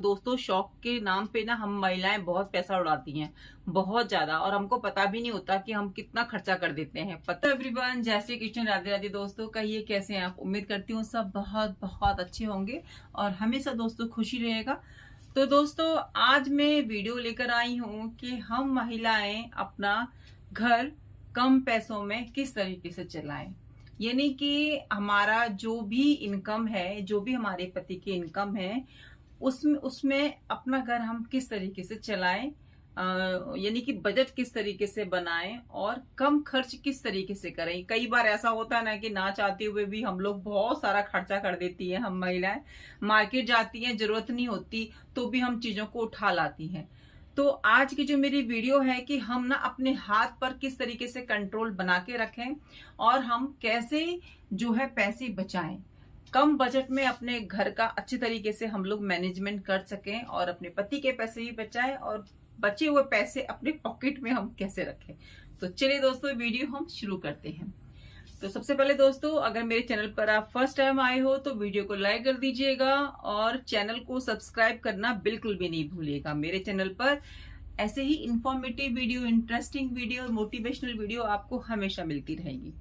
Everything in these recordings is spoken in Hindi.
दोस्तों शौक के नाम पे ना हम महिलाएं बहुत पैसा उड़ाती हैं, बहुत ज्यादा। और हमको पता भी नहीं होता कि हम कितना खर्चा कर देते हैं। पता एवरीवन, जय श्री कृष्ण, राधे राधे। दोस्तों कहिए कैसे हैं आप? उम्मीद करती हूँ सब बहुत बहुत अच्छे होंगे और हमेशा दोस्तों खुशी रहेगा। तो दोस्तों आज मैं वीडियो लेकर आई हूँ कि हम महिलाएं अपना घर कम पैसों में किस तरीके से चलाएं। यानी कि हमारा जो भी इनकम है, जो भी हमारे पति की इनकम है, उसमें उसमें अपना घर हम किस तरीके से चलाएं, यानी कि बजट किस तरीके से बनाएं और कम खर्च किस तरीके से करें। कई बार ऐसा होता है ना कि ना चाहते हुए भी हम लोग बहुत सारा खर्चा कर देती हैं। हम महिलाएं मार्केट जाती हैं, जरूरत नहीं होती तो भी हम चीजों को उठा लाती हैं। तो आज की जो मेरी वीडियो है कि हम ना अपने हाथ पर किस तरीके से कंट्रोल बना के रखें और हम कैसे जो है पैसे बचाएं, कम बजट में अपने घर का अच्छे तरीके से हम लोग मैनेजमेंट कर सकें और अपने पति के पैसे भी बचाएं और बचे हुए पैसे अपने पॉकेट में हम कैसे रखें। तो चलिए दोस्तों वीडियो हम शुरू करते हैं। तो सबसे पहले दोस्तों, अगर मेरे चैनल पर आप फर्स्ट टाइम आए हो तो वीडियो को लाइक कर दीजिएगा और चैनल को सब्सक्राइब करना बिल्कुल भी नहीं भूलिएगा। मेरे चैनल पर ऐसे ही informative video, interesting video, motivational video आपको हमेशा मिलती रहेगी।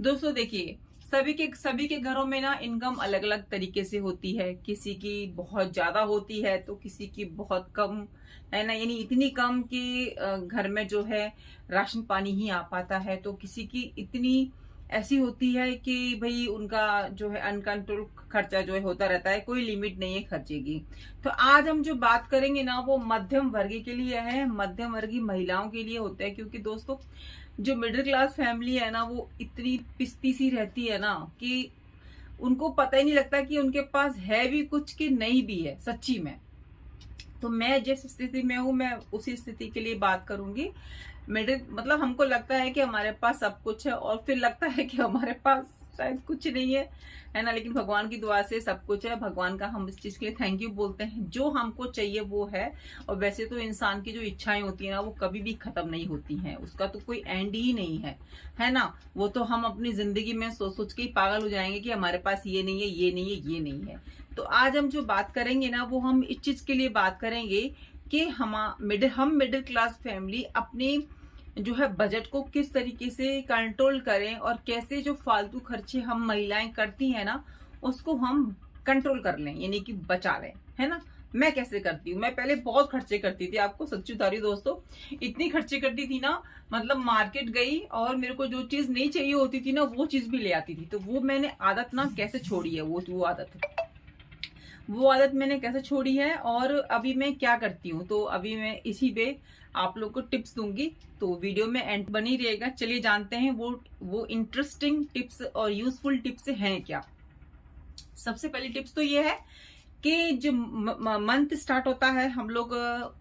दोस्तों देखिए, सभी के घरों में ना इनकम अलग अलग तरीके से होती है। किसी की बहुत ज्यादा होती है तो किसी की बहुत कम है ना, यानी इतनी कम कि घर में जो है राशन पानी ही आ पाता है। तो किसी की इतनी ऐसी होती है कि भाई उनका जो है अनकंट्रोल खर्चा जो है होता रहता है, कोई लिमिट नहीं है खर्चे की। तो आज हम जो बात करेंगे ना वो मध्यम वर्गीय के लिए है, मध्यम वर्गीय महिलाओं के लिए होता है। क्योंकि दोस्तों जो मिडिल क्लास फैमिली है ना वो इतनी पिस्ती सी रहती है ना कि उनको पता ही नहीं लगता कि उनके पास है भी कुछ कि नहीं भी है सच्ची में। तो मैं जिस स्थिति में हूँ मैं उसी स्थिति के लिए बात करूंगी। मिडिल मतलब हमको लगता है कि हमारे पास सब कुछ है और फिर लगता है कि हमारे पास शायद कुछ नहीं है ना। लेकिन भगवान की दुआ से सब कुछ है। भगवान का हम इस चीज के लिए थैंक यू बोलते हैं। जो हमको चाहिए वो है। और वैसे तो इंसान की जो इच्छाएं होती है ना वो कभी भी खत्म नहीं होती हैं, उसका तो कोई एंड ही नहीं है ना। वो तो हम अपनी जिंदगी में सोच सोच के ही पागल हो जाएंगे कि हमारे पास ये नहीं है, ये नहीं है, ये नहीं है। तो आज हम जो बात करेंगे ना वो हम इस चीज के लिए बात करेंगे कि हम मिडिल क्लास फैमिली अपनी जो है बजट को किस तरीके से कंट्रोल करें और कैसे जो फालतू खर्चे हम महिलाएं करती हैं ना उसको हम कंट्रोल कर लें, यानी कि बचा लें, है ना। मैं कैसे करती हूँ, मैं पहले बहुत खर्चे करती थी, आपको सच्ची बता रही हूँ दोस्तों। इतनी खर्चे करती थी ना, मतलब मार्केट गई और मेरे को जो चीज नहीं चाहिए होती थी ना वो चीज भी ले आती थी। तो वो मैंने आदत ना कैसे छोड़ी है, वो आदत मैंने कैसे छोड़ी है और अभी मैं क्या करती हूँ। तो अभी मैं इसी पे आप लोग को टिप्स दूंगी, तो वीडियो में एंड बनी रहेगा। चलिए जानते हैं वो इंटरेस्टिंग टिप्स और यूजफुल टिप्स हैं क्या। सबसे पहली टिप्स तो ये है कि जो मंथ स्टार्ट होता है हम लोग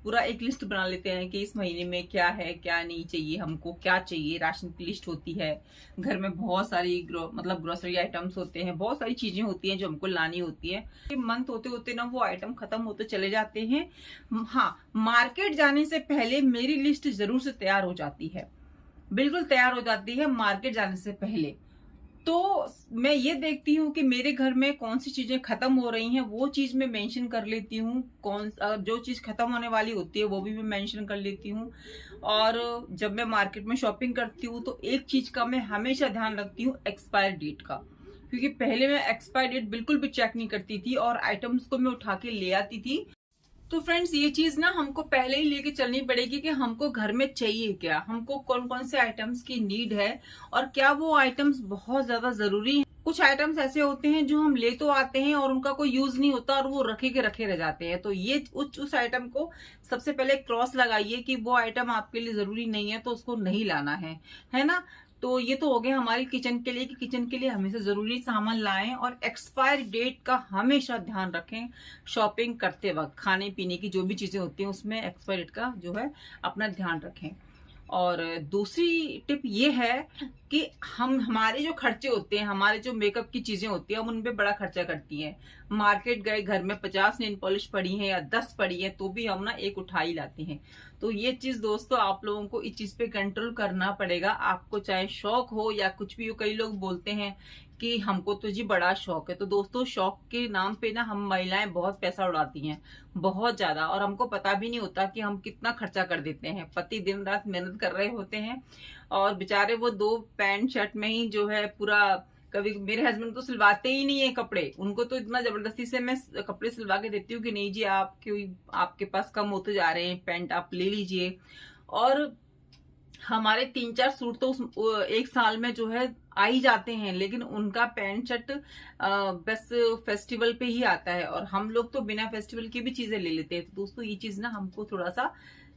पूरा एक लिस्ट बना लेते हैं कि इस महीने में क्या है, क्या नहीं चाहिए, हमको क्या चाहिए। राशन की लिस्ट होती है, घर में बहुत सारी मतलब ग्रोसरी आइटम्स होते हैं, बहुत सारी चीजें होती हैं जो हमको लानी होती है। मंथ होते होते ना वो आइटम खत्म होते चले जाते हैं। हाँ, मार्केट जाने से पहले मेरी लिस्ट जरूर से तैयार हो जाती है, बिल्कुल तैयार हो जाती है मार्केट जाने से पहले। तो मैं ये देखती हूँ कि मेरे घर में कौन सी चीजें खत्म हो रही हैं, वो चीज मैं मेंशन कर लेती हूँ। जो चीज खत्म होने वाली होती है वो भी मैं मेंशन कर लेती हूँ। और जब मैं मार्केट में शॉपिंग करती हूँ तो एक चीज का मैं हमेशा ध्यान रखती हूँ, एक्सपायर डेट का। क्योंकि पहले मैं एक्सपायर डेट बिल्कुल भी चेक नहीं करती थी और आइटम्स को मैं उठा के ले आती थी। तो फ्रेंड्स ये चीज ना हमको पहले ही लेके चलनी पड़ेगी कि हमको घर में चाहिए क्या, हमको कौन कौन से आइटम्स की नीड है और क्या वो आइटम्स बहुत ज्यादा जरूरी हैं। कुछ आइटम्स ऐसे होते हैं जो हम ले तो आते हैं और उनका कोई यूज नहीं होता और वो रखे के रखे रह जाते हैं। तो ये उस आइटम को सबसे पहले क्रॉस लगाइए कि वो आइटम आपके लिए जरूरी नहीं है तो उसको नहीं लाना है ना। तो ये तो हो गया हमारे किचन के लिए कि किचन के लिए हमेशा जरूरी सामान लाएं और एक्सपायर डेट का हमेशा ध्यान रखें। शॉपिंग करते वक्त खाने पीने की जो भी चीजें होती हैं उसमें एक्सपायर डेट का जो है अपना ध्यान रखें। और दूसरी टिप ये है कि हमारे जो खर्चे होते हैं, हमारे जो मेकअप की चीजें होती है हम उन पे बड़ा खर्चा करती हैं। मार्केट गए, घर में 50 नेल पॉलिश पड़ी है या 10 पड़ी है तो भी हम ना एक उठा ही लाते हैं। तो ये चीज दोस्तों आप लोगों को इस चीज पे कंट्रोल करना पड़ेगा। आपको चाहे शौक हो या कुछ भी हो, कई लोग बोलते हैं कि हमको तो जी बड़ा शौक है। तो दोस्तों, शौक के नाम पे ना हम महिलाएं बहुत पैसा उड़ाती हैं, बहुत ज्यादा, और हमको पता भी नहीं होता कि हम कितना खर्चा कर देते हैं। पति दिन रात मेहनत कर रहे होते हैं और बेचारे वो 2 पैंट शर्ट में ही जो है पूरा, कभी मेरे हस्बैंड तो सिलवाते ही नहीं है कपड़े, उनको तो इतना जबरदस्ती से मैं कपड़े सिलवा के देती हूँ कि नहीं जी, आपके पास कम होते जा रहे हैं, पैंट आप ले लीजिए। और हमारे 3-4 सूट तो एक साल में जो है आ ही जाते हैं, लेकिन उनका पैंट शर्ट बस फेस्टिवल पे ही आता है, और हम लोग तो बिना फेस्टिवल की भी चीजें ले लेते हैं। तो दोस्तों, ये चीज ना हमको थोड़ा सा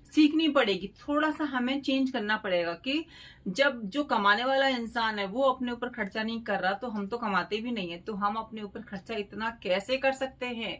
सीखनी पड़ेगी, थोड़ा सा हमें चेंज करना पड़ेगा कि जब जो कमाने वाला इंसान है वो अपने ऊपर खर्चा नहीं कर रहा, तो हम तो कमाते भी नहीं है, तो हम अपने ऊपर खर्चा इतना कैसे कर सकते हैं?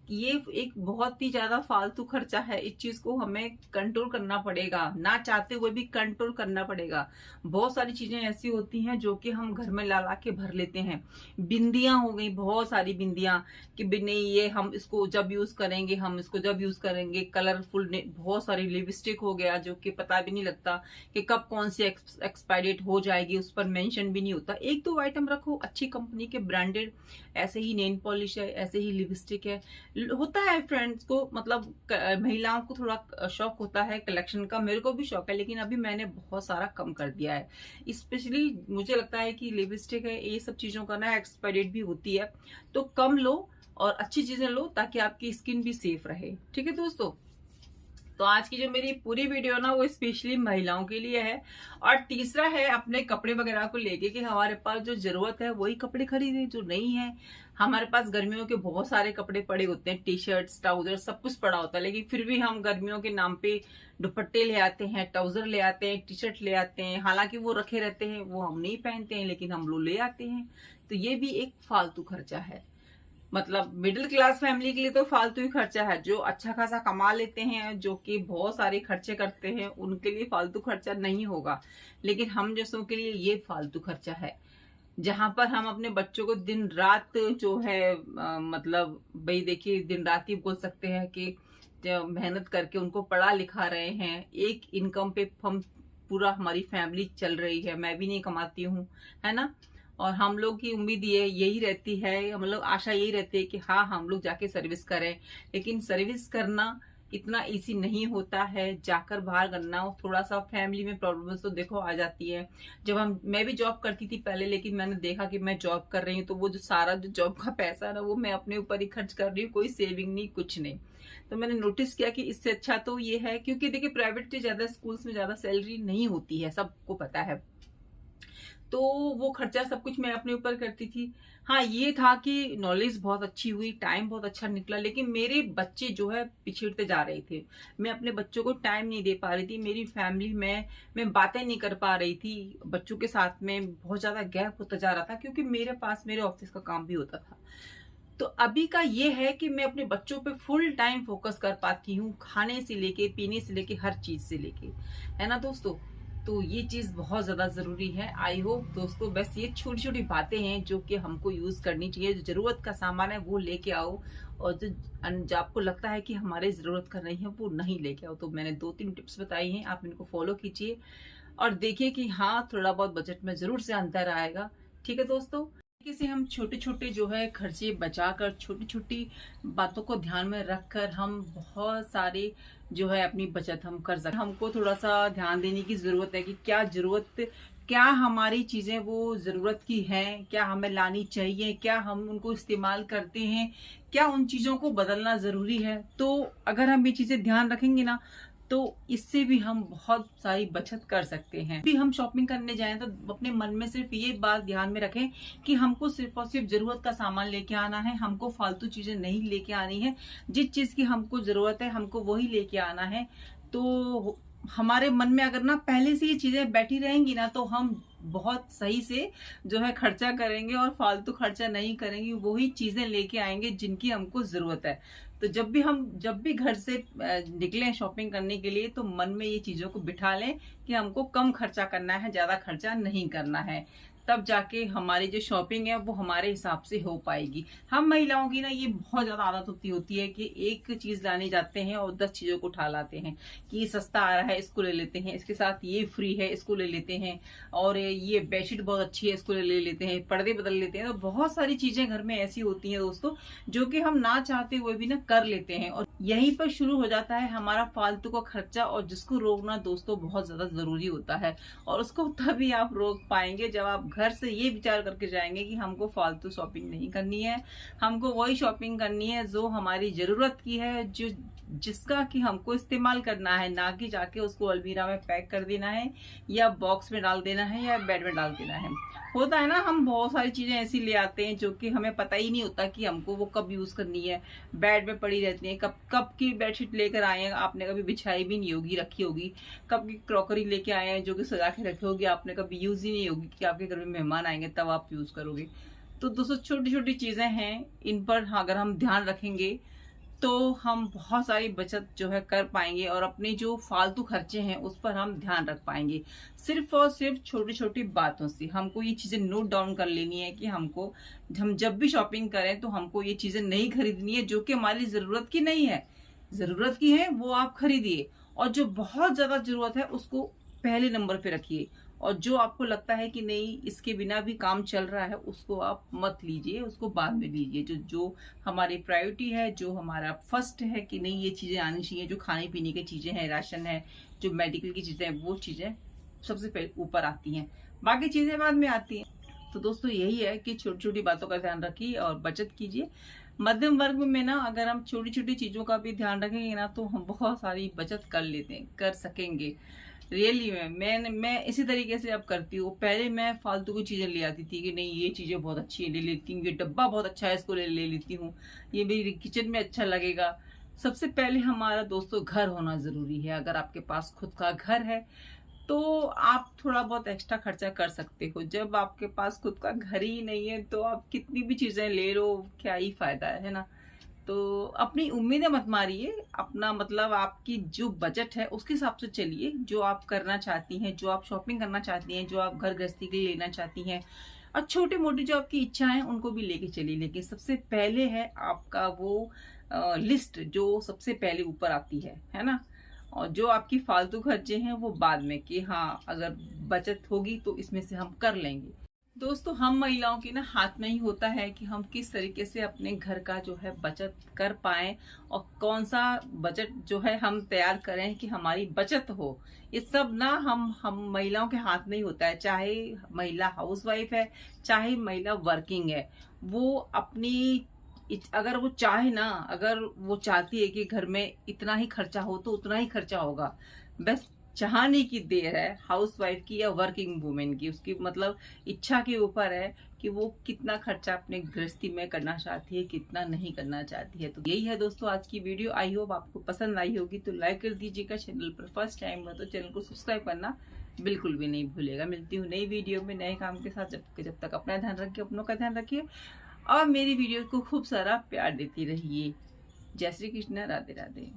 ये एक बहुत ही ज्यादा फालतू खर्चा है। इस चीज को हमें कंट्रोल करना पड़ेगा, ना चाहते हुए भी कंट्रोल करना पड़ेगा। बहुत सारी चीजें ऐसी होती हैं जो कि हम घर में ला ला के भर लेते हैं। बिंदियां हो गई, बहुत सारी बिंदियां, कि नहीं ये हम इसको जब यूज करेंगे, हम इसको जब यूज करेंगे। कलरफुल बहुत सारी लिपस्टिक हो गया, जो कि पता भी नहीं लगता कि कब कौन सी एक्सपायरी डेट हो जाएगी, उस पर मेंशन भी नहीं होता। 1-2 आइटम रखो अच्छी कंपनी के, ब्रांडेड। ऐसे ही नेल पॉलिश है, ऐसे ही लिपस्टिक है। होता है फ्रेंड्स को, मतलब महिलाओं को थोड़ा शौक होता है कलेक्शन का, मेरे को भी शौक है, लेकिन अभी मैंने बहुत सारा कम कर दिया है। स्पेशली मुझे लगता है कि लिपस्टिक है, ये सब चीजों का ना एक्सपायरी डेट भी होती है, तो कम लो और अच्छी चीजें लो ताकि आपकी स्किन भी सेफ रहे। ठीक है दोस्तों, तो आज की जो मेरी पूरी वीडियो ना वो स्पेशली महिलाओं के लिए है। और तीसरा है अपने कपड़े वगैरह को लेके, कि हमारे पास जो जरूरत है वही कपड़े खरीदें, जो नहीं है। हमारे पास गर्मियों के बहुत सारे कपड़े पड़े होते हैं, टी शर्ट, ट्राउजर, सब कुछ पड़ा होता है, लेकिन फिर भी हम गर्मियों के नाम पे दुपट्टे ले आते हैं, ट्राउजर ले आते हैं, टी शर्ट ले आते हैं। हालांकि वो रखे रहते हैं, वो हम नहीं पहनते हैं, लेकिन हम लोग ले आते हैं। तो ये भी एक फालतू खर्चा है। मतलब मिडिल क्लास फैमिली के लिए तो फालतू ही खर्चा है। जो अच्छा खासा कमा लेते हैं, जो कि बहुत सारे खर्चे करते हैं, उनके लिए फालतू खर्चा नहीं होगा, लेकिन हम जैसों के लिए ये फालतू खर्चा है। जहां पर हम अपने बच्चों को दिन रात जो है मतलब भाई देखिए, दिन रात ही बोल सकते हैं कि मेहनत करके उनको पढ़ा लिखा रहे हैं। एक इनकम पे हम पूरा हमारी फैमिली चल रही है, मैं भी नहीं कमाती हूँ, है ना। और हम लोग की उम्मीद ये यही रहती है, हम लोग आशा यही रहती है कि हाँ, हम लोग जाके सर्विस करें, लेकिन सर्विस करना इतना इजी नहीं होता है। जाकर बाहर करना, थोड़ा सा फैमिली में प्रॉब्लम्स तो देखो आ जाती है। जब मैं भी जॉब करती थी पहले, लेकिन मैंने देखा कि मैं जॉब कर रही हूँ तो वो जो सारा जो जॉब का पैसा है ना, वो मैं अपने ऊपर ही खर्च कर रही हूँ, कोई सेविंग नहीं, कुछ नहीं। तो मैंने नोटिस किया कि इससे अच्छा तो ये है, क्योंकि देखिए प्राइवेट से ज्यादा स्कूल्स में ज्यादा सैलरी नहीं होती है, सबको पता है। तो वो खर्चा सब कुछ मैं अपने ऊपर करती थी। हाँ, ये था कि नॉलेज बहुत अच्छी हुई, टाइम बहुत अच्छा निकला, लेकिन मेरे बच्चे जो है पिछड़ते जा रहे थे। मैं अपने बच्चों को टाइम नहीं दे पा रही थी, मेरी फैमिली में मैं बातें नहीं कर पा रही थी, बच्चों के साथ में बहुत ज्यादा गैप होता जा रहा था, क्योंकि मेरे पास मेरे ऑफिस का काम भी होता था। तो अभी का ये है कि मैं अपने बच्चों पे फुल टाइम फोकस कर पाती हूँ, खाने से लेके, पीने से लेके, हर चीज से लेके, है ना दोस्तों। तो ये चीज बहुत ज्यादा जरूरी है। आई होप दोस्तों, बस ये छोटी छोटी बातें हैं जो कि हमको यूज करनी चाहिए। जो जरूरत का सामान है वो लेके आओ, और जो आपको लगता है कि हमारे जरूरत का नहीं है वो नहीं लेके आओ। तो मैंने 2-3 टिप्स बताई हैं, आप इनको फॉलो कीजिए और देखिए कि हाँ, थोड़ा बहुत बजट में जरूर से अंतर आएगा। ठीक है दोस्तों, से हम छोटे छोटे जो है खर्चे बचाकर, छोटी छोटी बातों को ध्यान में रखकर हम बहुत सारे जो है अपनी बचत हम कर सकते। हमको थोड़ा सा ध्यान देने की जरूरत है कि क्या हमारी चीजें वो जरूरत की हैं, क्या हमें लानी चाहिए, क्या हम उनको इस्तेमाल करते हैं, क्या उन चीजों को बदलना जरूरी है। तो अगर हम ये चीजें ध्यान रखेंगे ना, तो इससे भी हम बहुत सारी बचत कर सकते हैं। भी हम शॉपिंग करने जाएं तो अपने मन में सिर्फ ये बात ध्यान में रखें कि हमको सिर्फ और सिर्फ जरूरत का सामान लेके आना है, हमको फालतू चीजें नहीं लेके आनी है। जिस चीज की हमको जरूरत है हमको वही लेके आना है। तो हमारे मन में अगर ना पहले से ये चीजें बैठी रहेंगी ना, तो हम बहुत सही से जो है खर्चा करेंगे और फालतू खर्चा नहीं करेंगे, वही चीजें लेके आएंगे जिनकी हमको जरूरत है। तो जब भी घर से निकले शॉपिंग करने के लिए, तो मन में ये चीजों को बिठा लें कि हमको कम खर्चा करना है, ज्यादा खर्चा नहीं करना है। तब जाके हमारी जो शॉपिंग है वो हमारे हिसाब से हो पाएगी। हम महिलाओं की ना ये बहुत ज्यादा आदत होती है कि एक चीज लाने जाते हैं और 10 चीजों को उठा लाते हैं कि ये सस्ता आ रहा है इसको ले लेते हैं, इसके साथ ये फ्री है इसको ले लेते हैं, और ये बेडशीट बहुत अच्छी है इसको ले लेते हैं, पर्दे बदल लेते हैं। तो बहुत सारी चीजें घर में ऐसी होती हैं दोस्तों जो कि हम ना चाहते हुए भी ना कर लेते हैं, और यहीं पर शुरू हो जाता है हमारा फालतू का खर्चा, और जिसको रोकना दोस्तों बहुत ज्यादा जरूरी होता है। और उसको तभी आप रोक पाएंगे जब आप घर से ये विचार करके जाएंगे कि हमको फालतू शॉपिंग नहीं करनी है, हमको वही शॉपिंग करनी है जो हमारी जरूरत की है, जो जिसका कि हमको इस्तेमाल करना है, ना कि जाके उसको अलमीरा में पैक कर देना है या बॉक्स में डाल देना है या बेड में डाल देना है। होता है ना, हम बहुत सारी चीजें ऐसी ले आते हैं जो कि हमें पता ही नहीं होता कि हमको वो कब यूज करनी है, बेड में पड़ी रहती है। कब कब की बेडशीट लेकर आए हैं, आपने कभी बिछाई भी नहीं होगी, रखी होगी। कब की क्रॉकरी लेके आए हैं जो कि सजा के रखे होगी, आपने कभी यूज ही नहीं होगी कि आपके घर में मेहमान आएंगे तब आप यूज करोगे। तो दोस्तों छोटी छोटी चीजें हैं, इन पर अगर हम ध्यान रखेंगे तो हम बहुत सारी बचत जो है कर पाएंगे, और अपने जो फालतू खर्चे हैं उस पर हम ध्यान रख पाएंगे। सिर्फ और सिर्फ छोटी छोटी बातों से हमको ये चीजें नोट डाउन कर लेनी है कि हम जब भी शॉपिंग करें तो हमको ये चीजें नहीं खरीदनी है जो कि हमारी जरूरत की नहीं है। जरूरत की है वो आप खरीदिए, और जो बहुत ज्यादा जरूरत है उसको पहले नंबर पे रखिए, और जो आपको लगता है कि नहीं इसके बिना भी काम चल रहा है उसको आप मत लीजिए, उसको बाद में लीजिए। जो जो हमारी प्रायोरिटी है, जो हमारा फर्स्ट है कि नहीं ये चीजें आनी चाहिए, जो खाने पीने की चीजें हैं, राशन है, जो मेडिकल की चीजें हैं, वो चीजें सबसे पहले ऊपर आती हैं, बाकी चीजें बाद में आती हैं। तो दोस्तों यही है कि छोटी छोटी बातों का ध्यान रखिए और बचत कीजिए। मध्यम वर्ग में ना अगर हम छोटी छोटी चीजों का भी ध्यान रखेंगे ना तो हम बहुत सारी बचत कर सकेंगे। रियली में मैं इसी तरीके से अब करती हूँ। पहले मैं फालतू की चीजें ले आती थी कि नहीं ये चीजें बहुत अच्छी है ले लेती हूँ, ये डब्बा बहुत अच्छा है इसको ले लेती हूँ, ये मेरी किचन में अच्छा लगेगा। सबसे पहले हमारा दोस्तों घर होना जरूरी है। अगर आपके पास खुद का घर है तो आप थोड़ा बहुत एक्स्ट्रा खर्चा कर सकते हो। जब आपके पास खुद का घर ही नहीं है तो आप कितनी भी चीजें ले लो क्या ही फायदा है ना। तो अपनी उम्मीदें मत मारिए, अपना मतलब आपकी जो बजट है उसके हिसाब से चलिए। जो आप करना चाहती हैं, जो आप शॉपिंग करना चाहती हैं, जो आप घर गृहस्थी के लिए लेना चाहती हैं, और छोटी मोटी जो आपकी इच्छा है उनको भी लेके चलिए। लेकिन सबसे पहले है आपका वो लिस्ट जो सबसे पहले ऊपर आती है ना। और जो आपकी फालतू खर्चे हैं वो बाद में, कि हाँ अगर बचत होगी तो इसमें से हम कर लेंगे। दोस्तों हम महिलाओं के ना हाथ में ही होता है कि हम किस तरीके से अपने घर का जो है बचत कर पाएं, और कौन सा बजट जो है हम तैयार करें कि हमारी बचत हो। ये सब ना हम महिलाओं के हाथ में ही होता है। चाहे महिला हाउसवाइफ है, चाहे महिला वर्किंग है, वो अपनी अगर वो चाहे ना, अगर वो चाहती है कि घर में इतना ही खर्चा हो तो उतना ही खर्चा होगा। बस चाहने की देर है हाउसवाइफ की या वर्किंग वुमेन की, उसकी मतलब इच्छा के ऊपर है कि वो कितना खर्चा अपने गृहस्थी में करना चाहती है, कितना नहीं करना चाहती है। तो यही है दोस्तों आज की वीडियो। आई होप आपको पसंद आई होगी, तो लाइक कर दीजिएगा। चैनल पर फर्स्ट टाइम हो तो चैनल को सब्सक्राइब करना बिल्कुल भी नहीं भूलेगा। मिलती हूँ नई वीडियो में नए काम के साथ। जब तक अपना ध्यान रखिए, अपनों का ध्यान रखिए, और मेरी वीडियो को खूब सारा प्यार देती रहिए। जय श्री कृष्ण, राधे राधे।